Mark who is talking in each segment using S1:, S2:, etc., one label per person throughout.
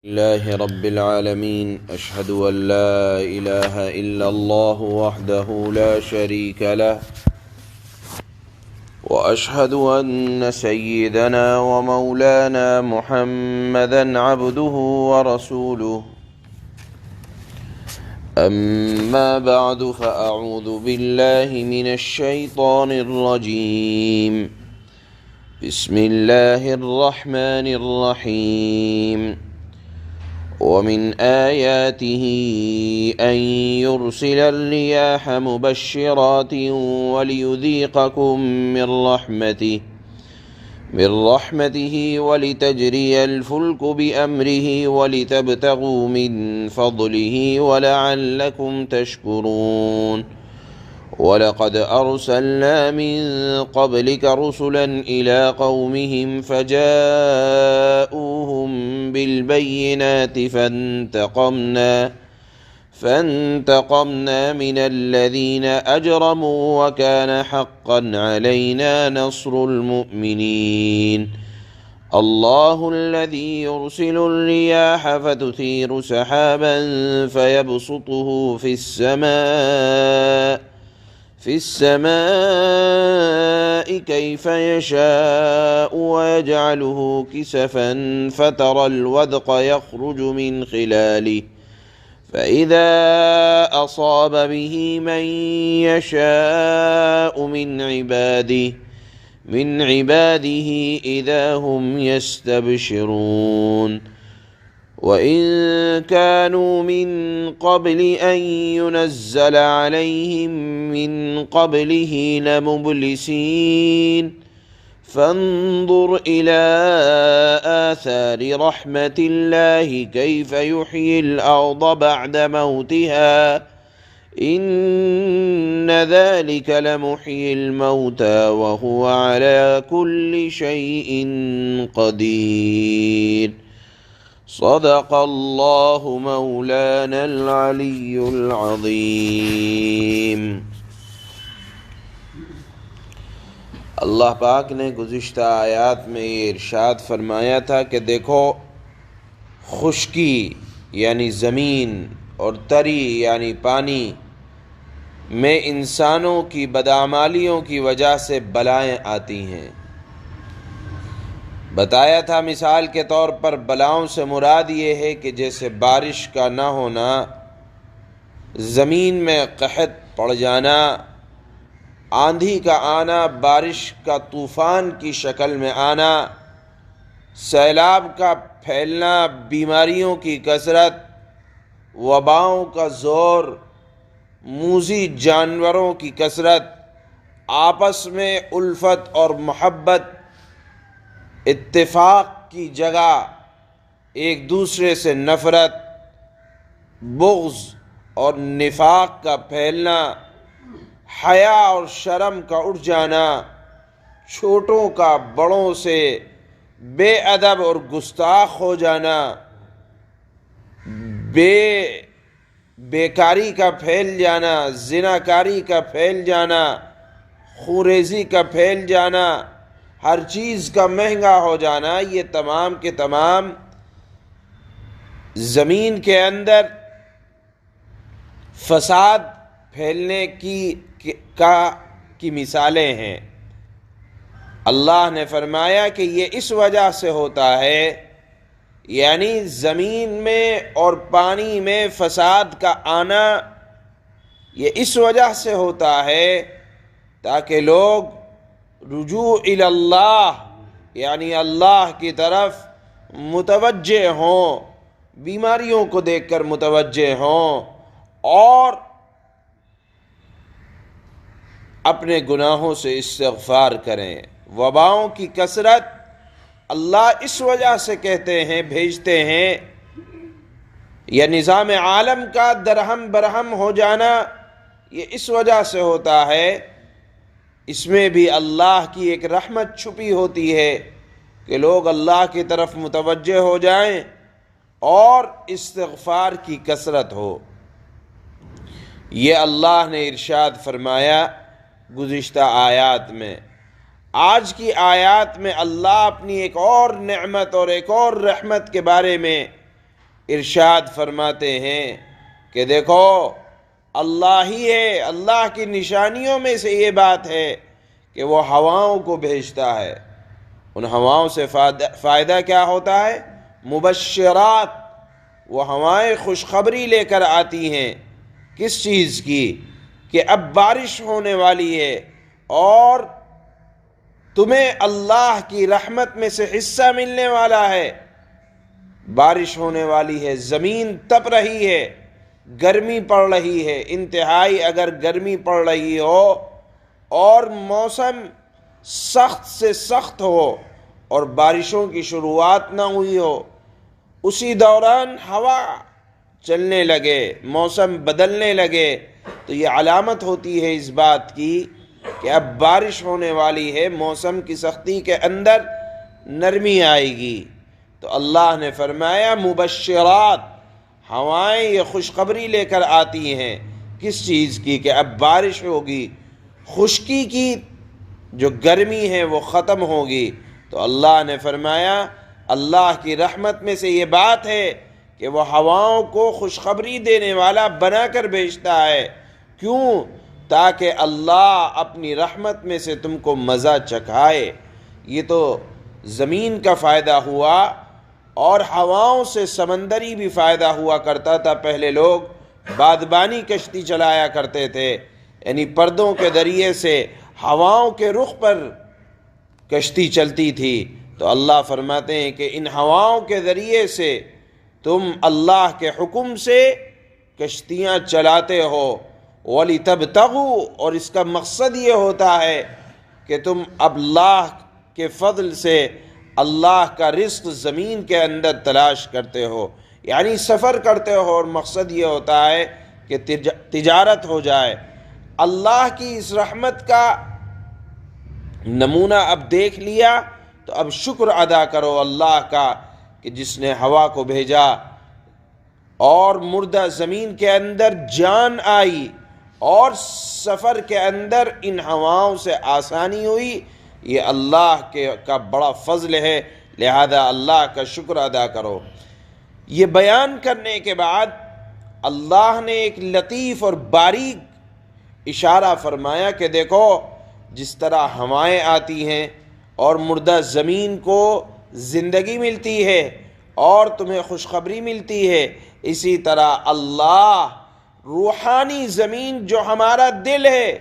S1: لله رب العالمين أشهد أن لا إله إلا الله وحده لا شريك له وأشهد أن سيدنا ومولانا محمدا عبده ورسوله أما بعد فأعوذ بالله من الشيطان الرجيم بسم الله الرحمن الرحيم ومن آياته أن يرسل الرياح مبشرات وليذيقكم من رحمته ولتجري الفلك بأمره ولتبتغوا من فضله ولعلكم تشكرون ولقد أرسلنا من قبلك رسلا إلى قومهم فجاءوهم بالبينات فانتقمنا من الذين أجرموا وكان حقا علينا نصر المؤمنين الله الذي يرسل الرياح فتثير سحابا فيبسطه في السماء كيف يشاء ويجعله كسفا فترى الودق يخرج من خلاله فإذا أصاب به من يشاء من عباده إذا هم يستبشرون وإن كانوا من قبل أن ينزل عليهم من قبله لمبلسين فانظر إلى آثار رحمة الله كيف يحيي الأرض بعد موتها إن ذلك لمحيي الموتى وهو على كل شيء قدير صدق اللہ مولانا العلی العظیم۔ اللہ پاک نے گزشتہ آیات میں یہ ارشاد فرمایا تھا کہ دیکھو، خشکی یعنی زمین اور تری یعنی پانی میں انسانوں کی بدعمالیوں کی وجہ سے بلائیں آتی ہیں۔ بتایا تھا مثال کے طور پر بلاؤں سے مراد یہ ہے کہ جیسے بارش کا نہ ہونا، زمین میں قحط پڑ جانا، آندھی کا آنا، بارش کا طوفان کی شکل میں آنا، سیلاب کا پھیلنا، بیماریوں کی کثرت، وباؤں کا زور، موذی جانوروں کی کثرت، آپس میں الفت اور محبت، اتفاق کی جگہ ایک دوسرے سے نفرت، بغض اور نفاق کا پھیلنا، حیا اور شرم کا اٹھ جانا، چھوٹوں کا بڑوں سے بے ادب اور گستاخ ہو جانا، بیکاری کا پھیل جانا، زناکاری کا پھیل جانا، خوریزی کا پھیل جانا، ہر چیز کا مہنگا ہو جانا، یہ تمام کے تمام زمین کے اندر فساد پھیلنے کی مثالیں ہیں۔ اللہ نے فرمایا کہ یہ اس وجہ سے ہوتا ہے، یعنی زمین میں اور پانی میں فساد کا آنا یہ اس وجہ سے ہوتا ہے تاکہ لوگ رجوع الی اللہ یعنی اللہ کی طرف متوجہ ہوں، بیماریوں کو دیکھ کر متوجہ ہوں اور اپنے گناہوں سے استغفار کریں۔ وباؤں کی کثرت اللہ اس وجہ سے کہتے ہیں، بھیجتے ہیں، یا نظام عالم کا درہم برہم ہو جانا یہ اس وجہ سے ہوتا ہے، اس میں بھی اللہ کی ایک رحمت چھپی ہوتی ہے کہ لوگ اللہ کی طرف متوجہ ہو جائیں اور استغفار کی کثرت ہو۔ یہ اللہ نے ارشاد فرمایا گزشتہ آیات میں۔ آج کی آیات میں اللہ اپنی ایک اور نعمت اور ایک اور رحمت کے بارے میں ارشاد فرماتے ہیں کہ دیکھو اللہ ہی ہے، اللہ کی نشانیوں میں سے یہ بات ہے کہ وہ ہواؤں کو بھیجتا ہے۔ ان ہواؤں سے فائدہ کیا ہوتا ہے؟ مبشرات، وہ ہوائیں خوشخبری لے کر آتی ہیں۔ کس چیز کی؟ کہ اب بارش ہونے والی ہے اور تمہیں اللہ کی رحمت میں سے حصہ ملنے والا ہے۔ بارش ہونے والی ہے، زمین تپ رہی ہے، گرمی پڑ رہی ہے، انتہائی اگر گرمی پڑ رہی ہو اور موسم سخت سے سخت ہو اور بارشوں کی شروعات نہ ہوئی ہو، اسی دوران ہوا چلنے لگے، موسم بدلنے لگے، تو یہ علامت ہوتی ہے اس بات کی کہ اب بارش ہونے والی ہے، موسم کی سختی کے اندر نرمی آئے گی۔ تو اللہ نے فرمایا مبشرات، ہوائیں یہ خوشخبری لے کر آتی ہیں۔ کس چیز کی؟ کہ اب بارش ہوگی، خشکی کی جو گرمی ہے وہ ختم ہوگی۔ تو اللہ نے فرمایا اللہ کی رحمت میں سے یہ بات ہے کہ وہ ہواؤں کو خوشخبری دینے والا بنا کر بھیجتا ہے۔ کیوں؟ تاکہ اللہ اپنی رحمت میں سے تم کو مزہ چکھائے۔ یہ تو زمین کا فائدہ ہوا، اور ہواؤں سے سمندری بھی فائدہ ہوا کرتا تھا۔ پہلے لوگ بادبانی کشتی چلایا کرتے تھے، یعنی پردوں کے ذریعے سے ہواؤں کے رخ پر کشتی چلتی تھی۔ تو اللہ فرماتے ہیں کہ ان ہواؤں کے ذریعے سے تم اللہ کے حکم سے کشتیاں چلاتے ہو۔ وَلِتَبْتَغُوا، اور اس کا مقصد یہ ہوتا ہے کہ تم اب اللہ کے فضل سے اللہ کا رزق زمین کے اندر تلاش کرتے ہو، یعنی سفر کرتے ہو، اور مقصد یہ ہوتا ہے کہ تجارت ہو جائے۔ اللہ کی اس رحمت کا نمونہ اب دیکھ لیا تو اب شکر ادا کرو اللہ کا کہ جس نے ہوا کو بھیجا اور مردہ زمین کے اندر جان آئی، اور سفر کے اندر ان ہواؤں سے آسانی ہوئی۔ یہ اللہ کا بڑا فضل ہے، لہذا اللہ کا شکر ادا کرو۔ یہ بیان کرنے کے بعد اللہ نے ایک لطیف اور باریک اشارہ فرمایا کہ دیکھو جس طرح ہوائیں آتی ہیں اور مردہ زمین کو زندگی ملتی ہے اور تمہیں خوشخبری ملتی ہے، اسی طرح اللہ روحانی زمین جو ہمارا دل ہے،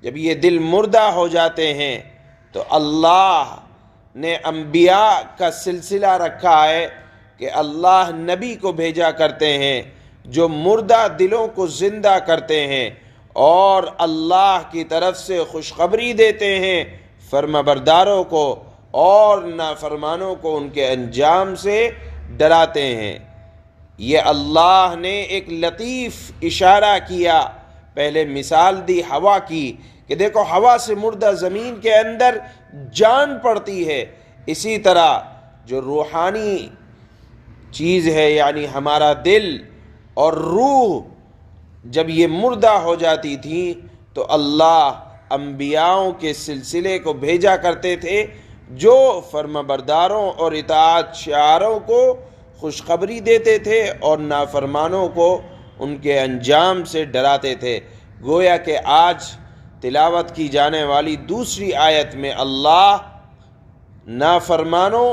S1: جب یہ دل مردہ ہو جاتے ہیں تو اللہ نے انبیاء کا سلسلہ رکھا ہے کہ اللہ نبی کو بھیجا کرتے ہیں جو مردہ دلوں کو زندہ کرتے ہیں اور اللہ کی طرف سے خوشخبری دیتے ہیں فرمانبرداروں کو، اور نافرمانوں کو ان کے انجام سے ڈراتے ہیں۔ یہ اللہ نے ایک لطیف اشارہ کیا، پہلے مثال دی ہوا کی کہ دیکھو ہوا سے مردہ زمین کے اندر جان پڑتی ہے، اسی طرح جو روحانی چیز ہے یعنی ہمارا دل اور روح جب یہ مردہ ہو جاتی تھی تو اللہ انبیاؤں کے سلسلے کو بھیجا کرتے تھے جو فرمانبرداروں اور اطاعت شعاروں کو خوشخبری دیتے تھے اور نافرمانوں کو ان کے انجام سے ڈراتے تھے۔ گویا کہ آج تلاوت کی جانے والی دوسری آیت میں اللہ نافرمانوں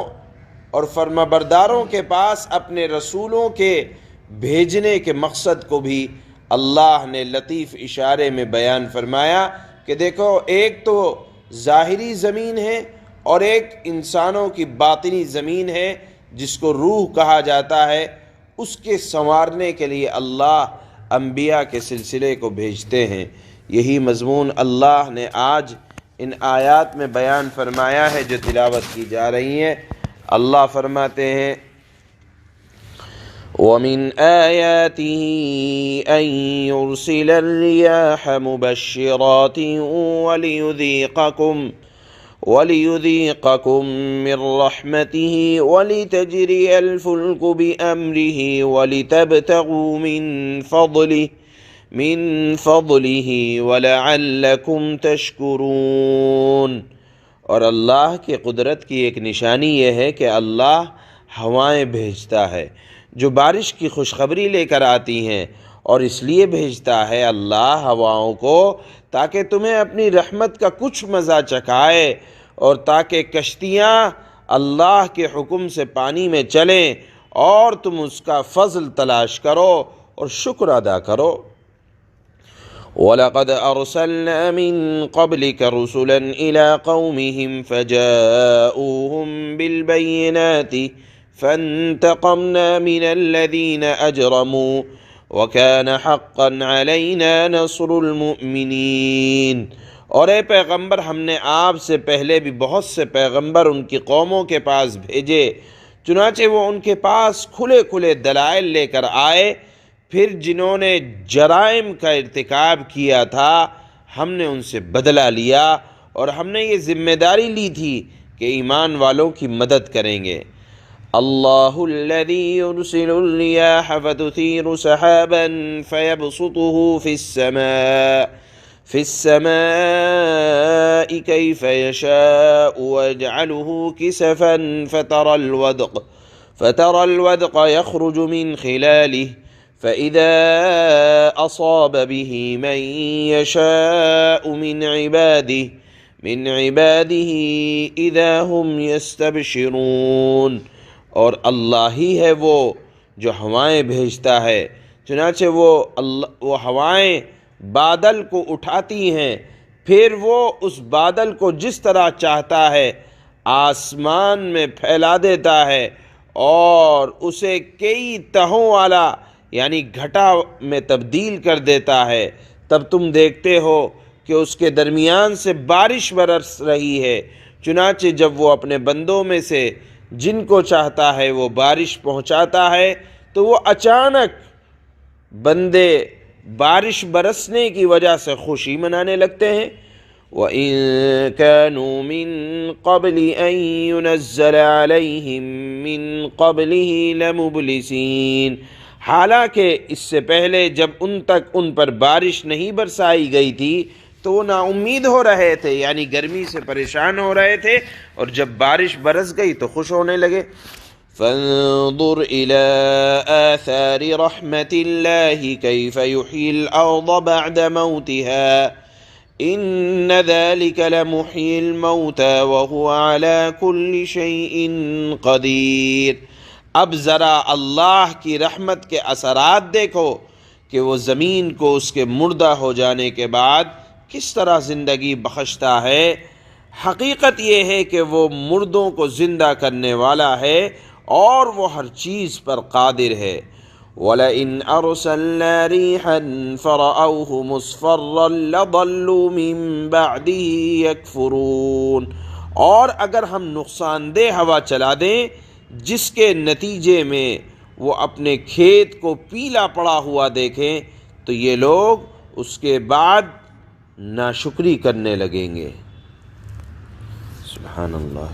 S1: اور فرمانبرداروں کے پاس اپنے رسولوں کے بھیجنے کے مقصد کو بھی اللہ نے لطیف اشارے میں بیان فرمایا کہ دیکھو ایک تو ظاہری زمین ہے اور ایک انسانوں کی باطنی زمین ہے جس کو روح کہا جاتا ہے، اس کے سنوارنے کے لیے اللہ انبیاء کے سلسلے کو بھیجتے ہیں۔ یہی مضمون اللہ نے آج ان آیات میں بیان فرمایا ہے جو تلاوت کی جا رہی ہیں۔ اللہ فرماتے ہیں وَمِنْ آيَاتِهِ أَن يُرْسِلَ الرِّيَاحَ مُبَشِّرَاتٍ وَلِيُذِيقَكُم مِّن رَّحْمَتِهِ وَلِتَجْرِيَ الْفُلْكُ بِأَمْرِهِ وَلِتَبْتَغُوا مِن فَضْلِهِ وَلَعَلَّكُمْ تَشْكُرُونَ۔ اور اللہ کی قدرت کی ایک نشانی یہ ہے کہ اللہ ہوائیں بھیجتا ہے جو بارش کی خوشخبری لے کر آتی ہیں، اور اس لیے بھیجتا ہے اللہ ہواؤں کو تاکہ تمہیں اپنی رحمت کا کچھ مزہ چکھائے، اور تاکہ کشتیاں اللہ کے حکم سے پانی میں چلیں اور تم اس کا فضل تلاش کرو اور شکر ادا کرو۔ وَلَقَدْ أَرْسَلْنَا مِن قَبْلِكَ رُسُلًا إِلَىٰ قَوْمِهِمْ فَجَاءُوهُم بِالْبَيِّنَاتِ فَانْتَقَمْنَا مِنَ الَّذِينَ أَجْرَمُوا وَكَانَ حَقًّا عَلَيْنَا نَصْرُ الْمُؤْمِنِينَ۔ اور اے پیغمبر، ہم نے آپ سے پہلے بھی بہت سے پیغمبر ان کی قوموں کے پاس بھیجے، چنانچہ وہ ان کے پاس کھلے کھلے دلائل لے کر آئے، پھر جنہوں نے جرائم کا ارتکاب کیا تھا ہم نے ان سے بدلہ لیا، اور ہم نے یہ ذمہ داری لی تھی کہ ایمان والوں کی مدد کریں گے۔ اللہ الذی یرسل الریاح فتثیر سحابا فیبسطه في السماء كيف يشاء ويجعله كسفا فترى الودق يخرج من خلاله فإذا أصاب به من يشاء من عباده إذا هم يستبشرون۔ اور اللہ ہی ہے وہ جو ہوائیں بھیجتا ہے، چنانچہ وہ ہوائیں بادل کو اٹھاتی ہیں، پھر وہ اس بادل کو جس طرح چاہتا ہے آسمان میں پھیلا دیتا ہے اور اسے کئی تہوں والا یعنی گھٹا میں تبدیل کر دیتا ہے، تب تم دیکھتے ہو کہ اس کے درمیان سے بارش برس رہی ہے۔ چنانچہ جب وہ اپنے بندوں میں سے جن کو چاہتا ہے وہ بارش پہنچاتا ہے تو وہ اچانک بندے بارش برسنے کی وجہ سے خوشی منانے لگتے ہیں۔ وَإِن كَانُوا مِن قَبْلِ أَن يُنَزَّلَ عَلَيْهِم مِّن قَبْلِهِ لَمُبْلِسِينَ، حالانکہ اس سے پہلے جب ان تک ان پر بارش نہیں برسائی گئی تھی تو وہ نا امید ہو رہے تھے، یعنی گرمی سے پریشان ہو رہے تھے، اور جب بارش برس گئی تو خوش ہونے لگے۔ فانظر إلى آثار رحمة الله كيف يحيي الأرض بعد موتها إن ذلك لمحيي الموتى وهو على كل شيء قدير۔ اب ذرا اللہ کی رحمت کے اثرات دیکھو کہ وہ زمین کو اس کے مردہ ہو جانے کے بعد کس طرح زندگی بخشتا ہے۔ حقیقت یہ ہے کہ وہ مردوں کو زندہ کرنے والا ہے اور وہ ہر چیز پر قادر ہے۔ وَلَئِنْ أَرْسَلْنَا رِيحًا فَرَأَوْهُ مُصْفَرًّا لَظَلُّوا مِن بَعْدِهِ يَكْفُرُونَ، اور اگر ہم نقصان دہ ہوا چلا دیں جس کے نتیجے میں وہ اپنے کھیت کو پیلا پڑا ہوا دیکھیں تو یہ لوگ اس کے بعد ناشکری کرنے لگیں گے۔ سبحان اللہ۔